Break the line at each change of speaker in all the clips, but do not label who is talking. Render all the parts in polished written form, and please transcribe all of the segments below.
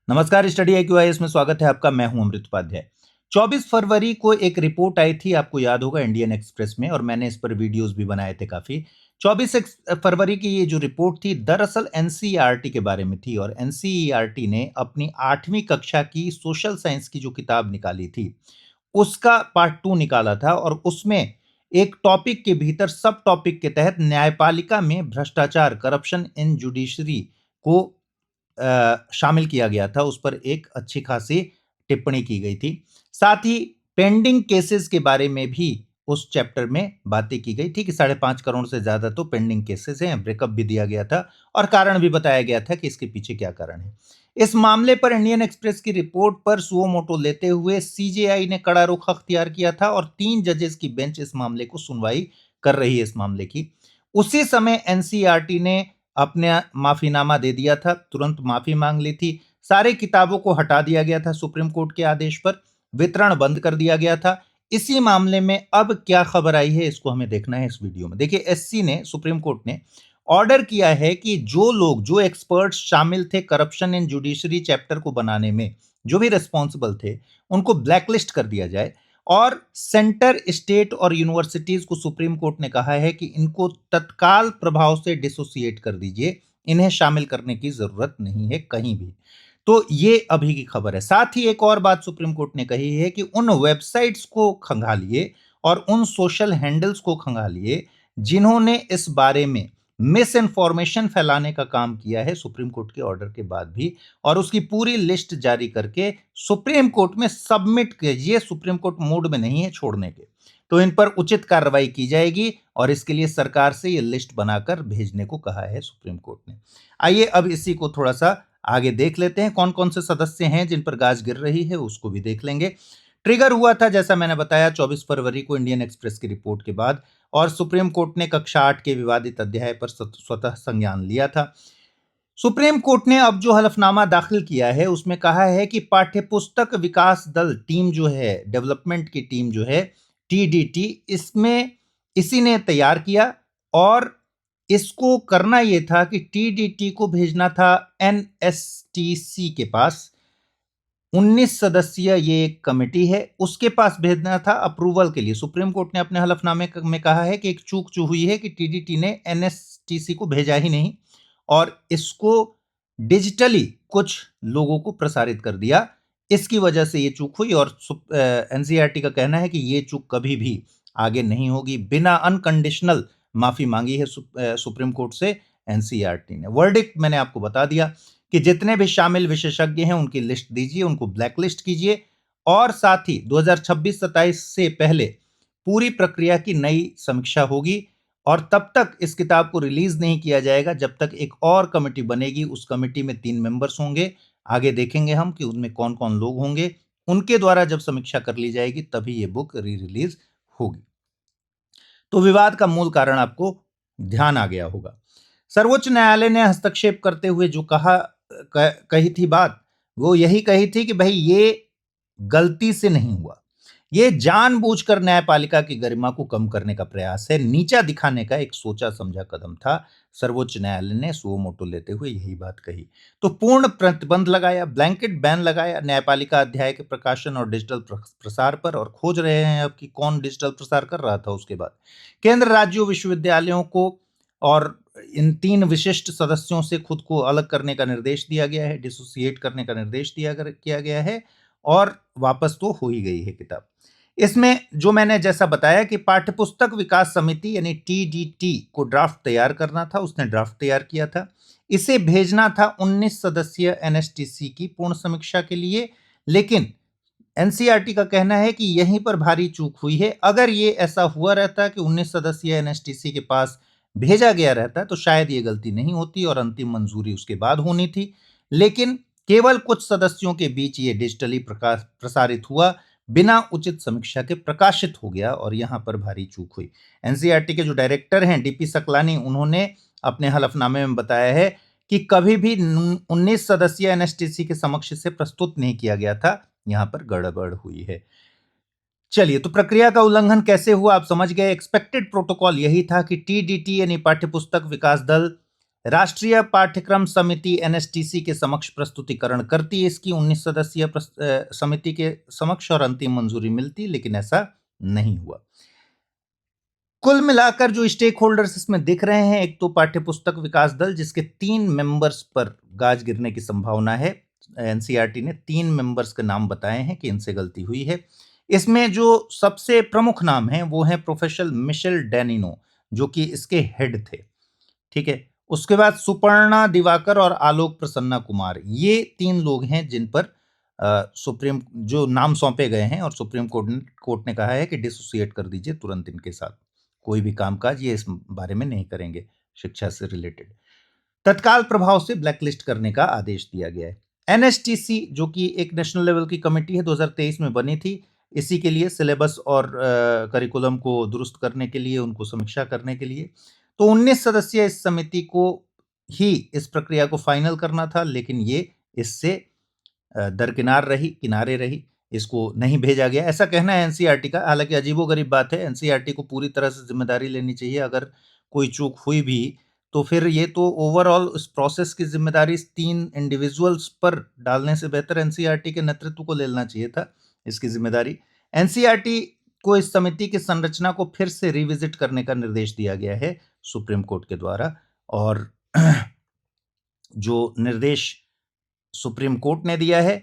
नमस्कार, study IQIS में स्वागत है आपका। मैं हूं अमृत उपाध्याय। 24 फरवरी को एक रिपोर्ट आई थी, आपको याद होगा, इंडियन एक्सप्रेस में, और मैंने इस पर वीडियोस भी बनाए थे काफी। 24 फरवरी की ये जो रिपोर्ट थी, दरअसल एनसीईआरटी के बारे में थी, और एनसीईआरटी ने अपनी 8वीं कक्षा की सोशल साइंस की जो किताब निकाली थी, उसका पार्ट 2 निकाला था, और उसमें एक टॉपिक के भीतर सब टॉपिक के तहत न्यायपालिका में भ्रष्टाचार, करप्शन इन जुडिशरी को शामिल किया गया था। उस पर एक अच्छी खासी टिप्पणी की गई थी। साथ ही पेंडिंग केसेस के बारे में भी उस चैप्टर में बातें की गई थी कि 5.5 करोड़ से ज्यादा तो पेंडिंग केसेस हैं। ब्रेकअप भी दिया गया था और कारण भी बताया गया था कि इसके पीछे क्या कारण है। इस मामले पर इंडियन एक्सप्रेस की रिपोर्ट पर सुओ मोटो लेते हुए सीजेआई ने कड़ा रुख अख्तियार किया था, और 3 जजेस की बेंच इस मामले को सुनवाई कर रही है। इस मामले की उसी समय एनसीईआरटी ने अपने माफीनामा दे दिया था, तुरंत माफी मांग ली थी। सारी किताबों को हटा दिया गया था सुप्रीम कोर्ट के आदेश पर, वितरण बंद कर दिया गया था। इसी मामले में अब क्या खबर आई है, इसको हमें देखना है इस वीडियो में। देखिए, एससी ने, सुप्रीम कोर्ट ने ऑर्डर किया है कि जो लोग, जो एक्सपर्ट्स शामिल थे करप्शन इन जुडिशरी चैप्टर को बनाने में, जो भी रिस्पॉन्सिबल थे, उनको ब्लैकलिस्ट कर दिया जाए। और सेंटर, स्टेट और यूनिवर्सिटीज को सुप्रीम कोर्ट ने कहा है कि इनको तत्काल प्रभाव से डिसोसिएट कर दीजिए, इन्हें शामिल करने की जरूरत नहीं है कहीं भी। तो ये अभी की खबर है। साथ ही एक और बात सुप्रीम कोर्ट ने कही है कि उन वेबसाइट्स को खंगालिए और उन सोशल हैंडल्स को खंगालिए जिन्होंने इस बारे में मिस इन्फॉर्मेशन फैलाने का काम किया है सुप्रीम कोर्ट के ऑर्डर के बाद भी, और उसकी पूरी लिस्ट जारी करके सुप्रीम कोर्ट में सबमिट कीजिए। सुप्रीम कोर्ट मूड में नहीं है छोड़ने के, तो इन पर उचित कार्रवाई की जाएगी, और इसके लिए सरकार से ये लिस्ट बनाकर भेजने को कहा है सुप्रीम कोर्ट ने। आइए अब इसी को थोड़ा सा आगे देख लेते हैं। कौन कौन से सदस्य हैं जिन पर गाज गिर रही है, उसको भी देख लेंगे। ट्रिगर हुआ था, जैसा मैंने बताया, 24 फरवरी को इंडियन एक्सप्रेस की रिपोर्ट के बाद, और सुप्रीम कोर्ट ने कक्षा 8 के विवादित अध्याय पर स्वतः संज्ञान लिया था। सुप्रीम कोर्ट ने अब जो हलफनामा दाखिल किया है उसमें कहा है कि पाठ्यपुस्तक विकास दल टीम जो है, डेवलपमेंट की टीम जो है, टीडीटी, इसमें इसी ने तैयार किया, और इसको करना यह था कि टीडीटी को भेजना था एनएसटीसी के पास। 19 सदस्यीय ये एक कमेटी है, उसके पास भेजना था अप्रूवल के लिए। सुप्रीम कोर्ट ने अपने हलफनामे में कहा है कि एक चूक जो हुई है कि टीडीटी ने एनएसटीसी को भेजा ही नहीं, और इसको डिजिटली कुछ लोगों को प्रसारित कर दिया। इसकी वजह से ये चूक हुई, और एनसीईआरटी का कहना है कि ये चूक कभी भी आगे नहीं होगी। बिना अनकंडीशनल माफी मांगी है सुप्रीम कोर्ट से एनसीईआरटी ने। वर्डिक्ट मैंने आपको बता दिया कि जितने भी शामिल विशेषज्ञ हैं उनकी लिस्ट दीजिए, उनको ब्लैकलिस्ट कीजिए, और साथ ही 2026-27 से पहले पूरी प्रक्रिया की नई समीक्षा होगी, और तब तक इस किताब को रिलीज नहीं किया जाएगा जब तक एक और कमेटी बनेगी। उस कमेटी में 3 मेंबर्स होंगे। आगे देखेंगे हम कि उनमें कौन कौन लोग होंगे। उनके द्वारा जब समीक्षा कर ली जाएगी तभी ये बुक री रिलीज होगी। तो विवाद का मूल कारण आपको ध्यान आ गया होगा। सर्वोच्च न्यायालय ने हस्तक्षेप करते हुए जो कही थी बात, वो यही कही थी कि भाई ये गलती से नहीं हुआ, ये जानबूझकर न्यायपालिका की गरिमा को कम करने का प्रयास है, नीचा दिखाने का एक सोचा समझा कदम था। सर्वोच्च न्यायालय ने सुओ मोटो लेते हुए यही बात कही। तो पूर्ण प्रतिबंध लगाया, ब्लैंकेट बैन लगाया न्यायपालिका अध्याय के प्रकाशन और डिजिटल प्रसार पर, और खोज रहे हैं अब कि कौन डिजिटल प्रसार कर रहा था। उसके बाद केंद्र, राज्यों, विश्वविद्यालयों को और इन 3 विशिष्ट सदस्यों से खुद को अलग करने का निर्देश दिया गया है, डिसोसिएट करने का निर्देश किया गया है, और वापस तो हो ही गई है किताब। इसमें जो मैंने जैसा बताया कि पाठ्यपुस्तक विकास समिति यानी टीडीटी को ड्राफ्ट तैयार करना था, उसने ड्राफ्ट तैयार किया था। इसे भेजना था 19 सदस्यीय एनएसटीसी की पूर्ण समीक्षा के लिए, लेकिन एनसीईआरटी का कहना है कि यहीं पर भारी चूक हुई है। अगर ये ऐसा हुआ रहता कि 19 सदस्यीय एनएसटीसी के पास भेजा गया रहता तो शायद ये गलती नहीं होती और अंतिम मंजूरी उसके बाद होनी थी, लेकिन केवल कुछ सदस्यों के बीच ये डिजिटली प्रसारित हुआ, बिना उचित समीक्षा के प्रकाशित हो गया, और यहां पर भारी चूक हुई। एनसीईआरटी के जो डायरेक्टर हैं डीपी सकलानी, उन्होंने अपने हलफनामे में बताया है कि कभी भी 19 सदस्यीय एनएसटीसी के समक्ष इसे प्रस्तुत नहीं किया गया था, यहां पर गड़बड़ हुई है। चलिए, तो प्रक्रिया का उल्लंघन कैसे हुआ आप समझ गए। एक्सपेक्टेड प्रोटोकॉल यही था कि टीडीटी यानी पाठ्यपुस्तक विकास दल राष्ट्रीय पाठ्यक्रम समिति एनएसटीसी के समक्ष प्रस्तुतिकरण करती है इसकी 19 सदस्यीय समिति के समक्ष और अंतिम मंजूरी मिलती, लेकिन ऐसा नहीं हुआ। कुल मिलाकर जो स्टेक होल्डर्स इसमें दिख रहे हैं, एक तो पाठ्यपुस्तक विकास दल जिसके 3 मेंबर्स पर गाज गिरने की संभावना है। एनसीईआरटी ने 3 मेंबर्स के नाम बताए हैं कि इनसे गलती हुई है। इसमें जो सबसे प्रमुख नाम हैं वो हैं प्रोफेसर मिशेल डेनिनो, जो कि इसके हेड थे, ठीक है। उसके बाद सुपर्णा दिवाकर और आलोक प्रसन्ना कुमार, ये 3 लोग हैं जिन पर सुप्रीम जो नाम सौंपे गए हैं और सुप्रीम कोर्ट ने कहा है कि डिसोसिएट कर दीजिए तुरंत इनके साथ, कोई भी कामकाज ये इस बारे में नहीं करेंगे शिक्षा से रिलेटेड। तत्काल प्रभाव से ब्लैकलिस्ट करने का आदेश दिया गया है। एनएसटीसी जो कि एक नेशनल लेवल की कमेटी है, 2023 में बनी थी, इसी के लिए सिलेबस और करिकुलम को दुरुस्त करने के लिए, उनको समीक्षा करने के लिए। तो 19 सदस्यीय इस समिति को ही इस प्रक्रिया को फाइनल करना था, लेकिन ये इससे दरकिनार रही, किनारे रही, इसको नहीं भेजा गया, ऐसा कहना है एनसीईआरटी का। हालांकि अजीबोगरीब बात है, एनसीईआरटी को पूरी तरह से जिम्मेदारी लेनी चाहिए। अगर कोई चूक हुई भी तो फिर ये तो ओवरऑल इस प्रोसेस की जिम्मेदारी 3 इंडिविजुअल्स पर डालने से बेहतर एनसीईआरटी के नेतृत्व को ले लेना चाहिए था इसकी जिम्मेदारी। एनसीईआरटी को इस समिति की संरचना को फिर से रिविजिट करने का निर्देश दिया गया है सुप्रीम कोर्ट के द्वारा, और जो निर्देश सुप्रीम कोर्ट ने दिया है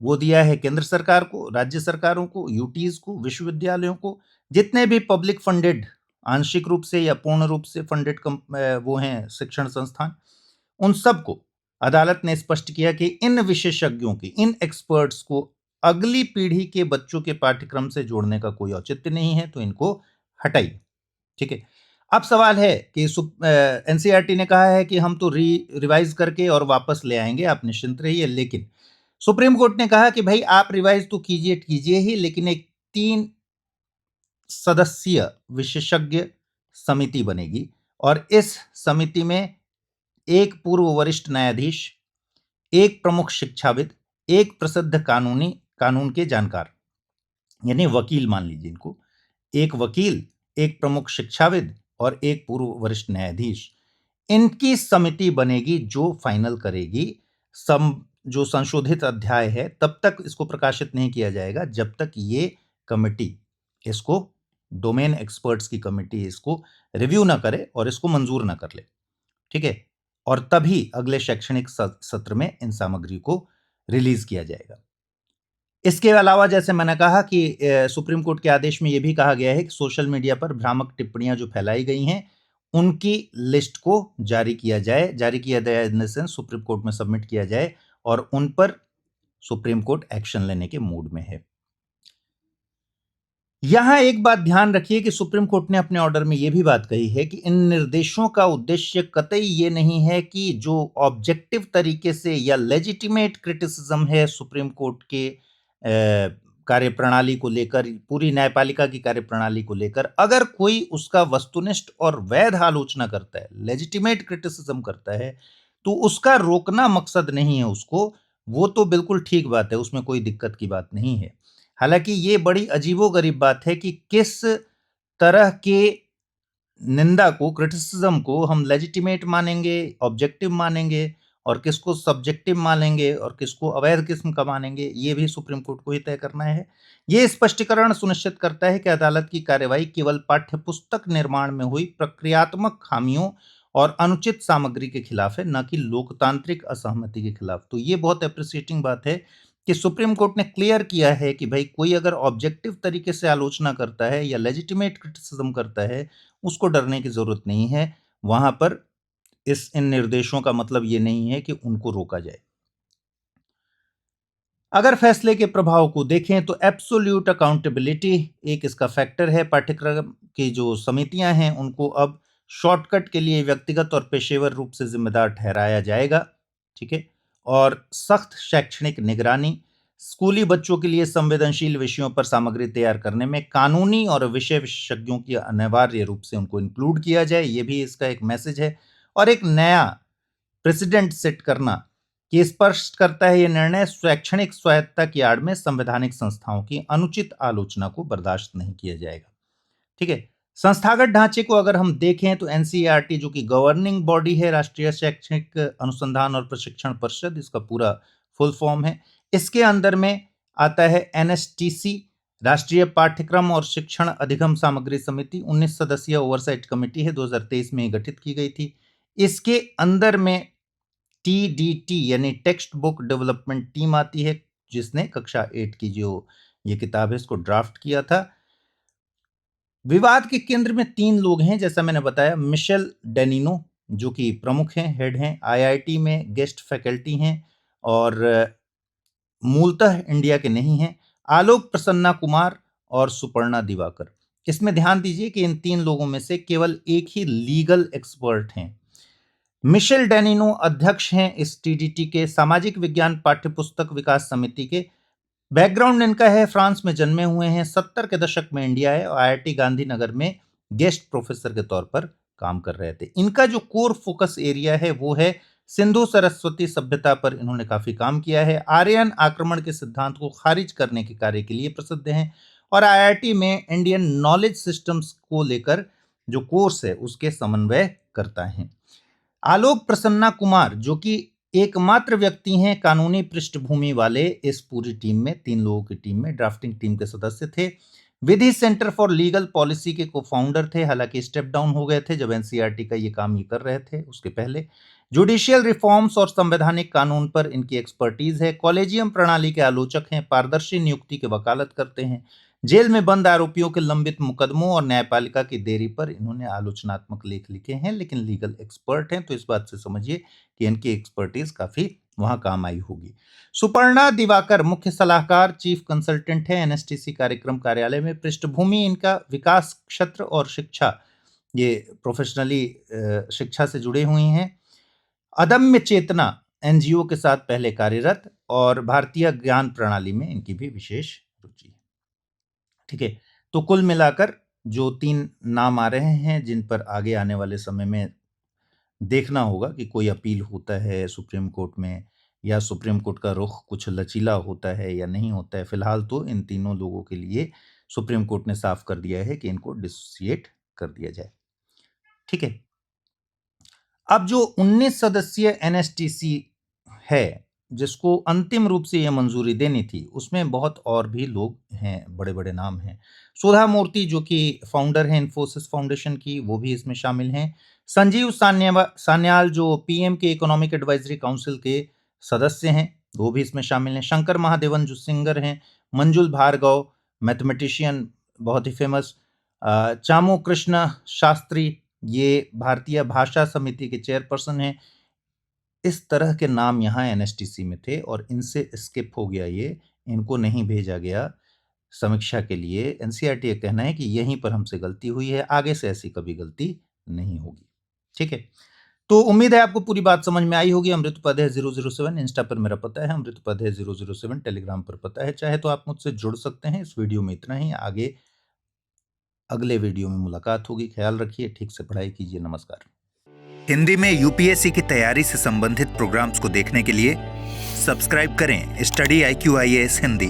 वो दिया है केंद्र सरकार को, राज्य सरकारों को, यूटीज को, विश्वविद्यालयों को, जितने भी पब्लिक फंडेड, आंशिक रूप से या पूर्ण रूप से फंडेड वो हैं शिक्षण संस्थान, उन सबको अदालत ने स्पष्ट किया कि इन विशेषज्ञों की, इन एक्सपर्ट्स को अगली पीढ़ी के बच्चों के पाठ्यक्रम से जोड़ने का कोई औचित्य नहीं है, तो इनको हटाइए, ठीक है। अब सवाल है कि एनसीईआरटी ने कहा है कि हम तो रिवाइज करके और वापस ले आएंगे, आप निश्चिंत रहिए, लेकिन सुप्रीम कोर्ट ने कहा कि भाई आप रिवाइज तो कीजिए ही, लेकिन एक 3 सदस्यीय विशेषज्ञ समिति बनेगी और इस समिति में एक पूर्व वरिष्ठ न्यायाधीश, एक प्रमुख शिक्षाविद, एक प्रसिद्ध कानून के जानकार, यानी वकील मान लीजिए इनको, एक वकील, एक प्रमुख शिक्षाविद और एक पूर्व वरिष्ठ न्यायाधीश, इनकी समिति बनेगी जो फाइनल करेगी। जो संशोधित अध्याय है तब तक इसको प्रकाशित नहीं किया जाएगा जब तक ये कमेटी इसको, डोमेन एक्सपर्ट्स की कमेटी इसको रिव्यू ना करे और इसको मंजूर ना कर ले, ठीक है। और तभी अगले शैक्षणिक सत्र में इन सामग्री को रिलीज किया जाएगा। इसके अलावा जैसे मैंने कहा कि सुप्रीम कोर्ट के आदेश में यह भी कहा गया है कि सोशल मीडिया पर भ्रामक टिप्पणियां जो फैलाई गई हैं उनकी लिस्ट को जारी किया जाए, जारी किया जाए in the sense supreme court में सबमिट किया जाए, और उन पर सुप्रीम कोर्ट एक्शन लेने के मूड में है। यहां एक बात ध्यान रखिए कि सुप्रीम कोर्ट ने अपने ऑर्डर में यह भी बात कही है कि इन निर्देशों का उद्देश्य कतई ये नहीं है कि जो ऑब्जेक्टिव तरीके से या लेजिटिमेट क्रिटिसिज्म है सुप्रीम कोर्ट के कार्यप्रणाली को लेकर, पूरी न्यायपालिका की कार्यप्रणाली को लेकर, अगर कोई उसका वस्तुनिष्ठ और वैध आलोचना करता है, लेजिटिमेट क्रिटिसिज्म करता है, तो उसका रोकना मकसद नहीं है उसको, वो तो बिल्कुल ठीक बात है, उसमें कोई दिक्कत की बात नहीं है। हालांकि ये बड़ी अजीबोगरीब बात है कि किस तरह के निंदा को, क्रिटिसिज्म को हम लेजिटिमेट मानेंगे, ऑब्जेक्टिव मानेंगे, और किसको सब्जेक्टिव मानेंगे और किसको अवैध किस्म का मानेंगे, ये भी सुप्रीम कोर्ट को ही तय करना है। ये स्पष्टीकरण सुनिश्चित करता है कि अदालत की कार्यवाही केवल पाठ्यपुस्तक निर्माण में हुई प्रक्रियात्मक खामियों और अनुचित सामग्री के खिलाफ है, न कि लोकतांत्रिक असहमति के खिलाफ। तो ये बहुत अप्रिशिएटिंग बात है कि सुप्रीम कोर्ट ने क्लियर किया है कि भाई कोई अगर ऑब्जेक्टिव तरीके से आलोचना करता है या लेजिटिमेट क्रिटिसिज्म करता है, उसको डरने की जरूरत नहीं है। वहां पर इन निर्देशों का मतलब ये नहीं है कि उनको रोका जाए। अगर फैसले के प्रभाव को देखें तो एब्सोल्यूट अकाउंटेबिलिटी एक इसका फैक्टर है। पाठ्यक्रम की जो समितियां हैं उनको अब शॉर्टकट के लिए व्यक्तिगत और पेशेवर रूप से जिम्मेदार ठहराया जाएगा, ठीक है। और सख्त शैक्षणिक निगरानी, स्कूली बच्चों के लिए संवेदनशील विषयों पर सामग्री तैयार करने में कानूनी और विषय विशेषज्ञों की अनिवार्य रूप से उनको इंक्लूड किया जाए, ये भी इसका एक मैसेज है। और एक नया प्रेसिडेंट सेट करना कि स्पष्ट करता है, यह निर्णय शैक्षणिक स्वायत्तता की आड़ में संवैधानिक संस्थाओं की अनुचित आलोचना को बर्दाश्त नहीं किया जाएगा, ठीक है। संस्थागत ढांचे को अगर हम देखें तो एनसीईआरटी जो कि गवर्निंग बॉडी है, राष्ट्रीय शैक्षिक अनुसंधान और प्रशिक्षण परिषद, इसका पूरा फुल फॉर्म है। इसके अंदर में आता है एनएसटीसी, राष्ट्रीय पाठ्यक्रम और शिक्षण अधिगम सामग्री समिति, 19 सदस्यीय ओवरसाइट कमेटी है, 2023 में गठित की गई थी। इसके अंदर में टीडीटी यानी टेक्स्ट बुक डेवलपमेंट टीम आती है, जिसने कक्षा 8 की जो ये किताब है इसको ड्राफ्ट किया था। विवाद के केंद्र में 3 लोग हैं, जैसा मैंने बताया। मिशेल डेनिनो जो कि प्रमुख हैं, हेड हैं, आईआईटी में गेस्ट फैकल्टी हैं और मूलतः इंडिया के नहीं हैं। आलोक प्रसन्ना कुमार और सुपर्णा दिवाकर। इसमें ध्यान दीजिए कि इन 3 लोगों में से केवल एक ही लीगल एक्सपर्ट हैं। मिशेल डेनिनो अध्यक्ष हैं इस टीडीटी के सामाजिक विज्ञान पाठ्यपुस्तक विकास समिति के। बैकग्राउंड इनका है, फ्रांस में जन्मे हुए हैं, 70 के दशक में इंडिया है और आईआईटी गांधीनगर में गेस्ट प्रोफेसर के तौर पर काम कर रहे थे। इनका जो कोर फोकस एरिया है वो है सिंधु सरस्वती सभ्यता पर इन्होंने काफी काम किया है। आर्यन आक्रमण के सिद्धांत को खारिज करने के कार्य के लिए प्रसिद्ध हैं और आईआईटी में इंडियन नॉलेज सिस्टम्स को लेकर जो कोर्स है उसके समन्वय करता है। आलोक प्रसन्ना कुमार जो कि एकमात्र व्यक्ति हैं कानूनी पृष्ठभूमि वाले इस पूरी टीम में, 3 लोगों की टीम में, ड्राफ्टिंग टीम के सदस्य थे। विधि सेंटर फॉर लीगल पॉलिसी के को फाउंडर थे, हालांकि स्टेप डाउन हो गए थे जब एनसीईआरटी का ये काम ये कर रहे थे उसके पहले। जुडिशियल रिफॉर्म्स और संवैधानिक कानून पर इनकी एक्सपर्टीज है। कॉलेजियम प्रणाली के आलोचक हैं, पारदर्शी नियुक्ति की वकालत करते हैं। जेल में बंद आरोपियों के लंबित मुकदमों और न्यायपालिका की देरी पर इन्होंने आलोचनात्मक लेख लिखे हैं, लेकिन लीगल एक्सपर्ट हैं, तो इस बात से समझिए कि इनकी एक्सपर्टीज काफी वहां काम आई होगी। सुपर्णा दिवाकर मुख्य सलाहकार चीफ कंसल्टेंट है एनएसटीसी कार्यक्रम कार्यालय में। पृष्ठभूमि इनका विकास क्षेत्र और शिक्षा, ये प्रोफेशनली शिक्षा से जुड़े हुई हैं। अदम्य चेतना एनजीओ के साथ पहले कार्यरत और भारतीय ज्ञान प्रणाली में इनकी भी विशेष रुचि है। ठीक है, तो कुल मिलाकर जो 3 नाम आ रहे हैं जिन पर आगे आने वाले समय में देखना होगा कि कोई अपील होता है सुप्रीम कोर्ट में या सुप्रीम कोर्ट का रुख कुछ लचीला होता है या नहीं होता है। फिलहाल तो इन तीनों लोगों के लिए सुप्रीम कोर्ट ने साफ कर दिया है कि इनको डिसोसिएट कर दिया जाए। ठीक है, अब जो 19 सदस्यीय एनएसटीसी है जिसको अंतिम रूप से यह मंजूरी देनी थी, उसमें बहुत और भी लोग हैं, बड़े बड़े नाम हैं। सुधा मूर्ति जो कि फाउंडर हैं इन्फोसिस फाउंडेशन की, वो भी इसमें शामिल हैं। संजीव सान्याल जो पीएम के इकोनॉमिक एडवाइजरी काउंसिल के सदस्य हैं, वो भी इसमें शामिल हैं। शंकर महादेवन जो सिंगर हैं। मंजुल भार्गव मैथमेटिशियन बहुत ही फेमस। चामू कृष्ण शास्त्री ये भारतीय भाषा समिति के चेयरपर्सन हैं। इस तरह के नाम यहाँ एनएसटीसी में थे और इनसे स्किप हो गया, ये इनको नहीं भेजा गया समीक्षा के लिए। एनसीईआरटी का कहना है कि यहीं पर हमसे गलती हुई है, आगे से ऐसी कभी गलती नहीं होगी। ठीक है, तो उम्मीद है आपको पूरी बात समझ में आई होगी। अमृत उपाध्याय 007 इंस्टा पर मेरा पता है, अमृत उपाध्याय 007 टेलीग्राम पर पता है। चाहे तो आप मुझसे जुड़ सकते हैं। इस वीडियो में इतना ही, आगे अगले वीडियो में मुलाकात होगी। ख्याल रखिए, ठीक से पढ़ाई कीजिए। नमस्कार।
हिंदी में यूपीएससी की तैयारी से संबंधित प्रोग्राम्स को देखने के लिए सब्सक्राइब करें स्टडी IQ IAS हिंदी।